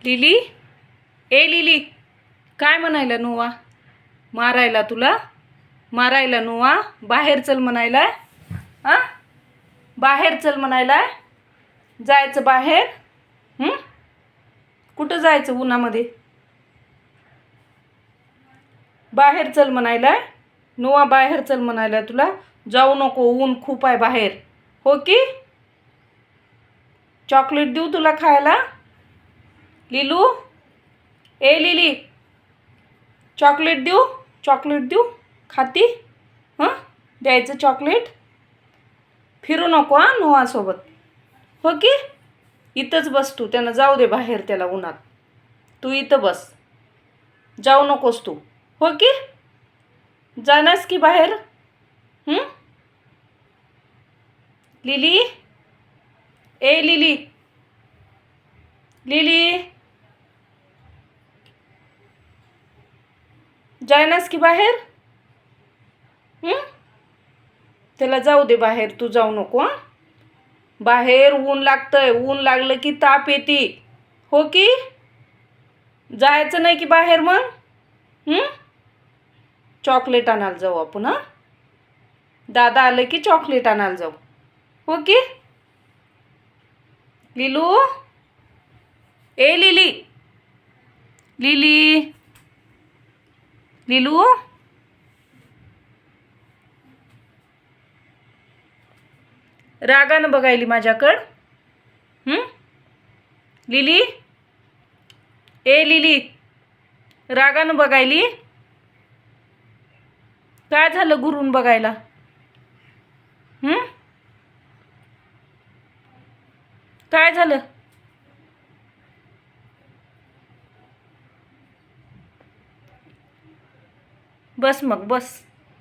Lily, ए lily, काय म्हणायला नुवा? मारायला तुला? मारायला नुवा? बाहेर चल म्हणायला? आ, बाहेर चल म्हणायला? जायचं बाहेर? कुठं जायचं उन्हामध्ये? बाहेर चल म्हणायला? नुवा बाहेर चल म्हणायला तुला? जाऊ नको, ऊन खूप आहे बाहेर. हो की? चॉकलेट देऊ तुला खायला? लिलू, ए लिली, चॉकलेट देऊ? चॉकलेट देऊ? खाती? हां, द्यायचं चॉकलेट? फिरू नको हां नुवासोबत. हो की? इथंच बस तू, त्यानं जाऊ दे बाहेर त्याला उन्हात. तू इथं बस, जाऊ नकोस तू. हो की? जाणास की बाहेर? लिली, ए लिली, लिली, जायनास की बाहेर? त्याला जाऊ दे बाहेर, तू जाऊ नको हां. बाहेर ऊन लागतंय, ऊन लागलं की ताप येते. हो की? जायचं नाही की बाहेर मग? चॉकलेट आणायला जाऊ आपण हां. दादा आलं की चॉकलेट आणायला जाऊ. हो की? लिलू, ए लिली, लिली, लिलू, रागानं बघायली माझ्याकडं? लिली, ए लिली, रागानं बघायली? काय झालं घुरून बघायला? काय झालं? बस मग बस.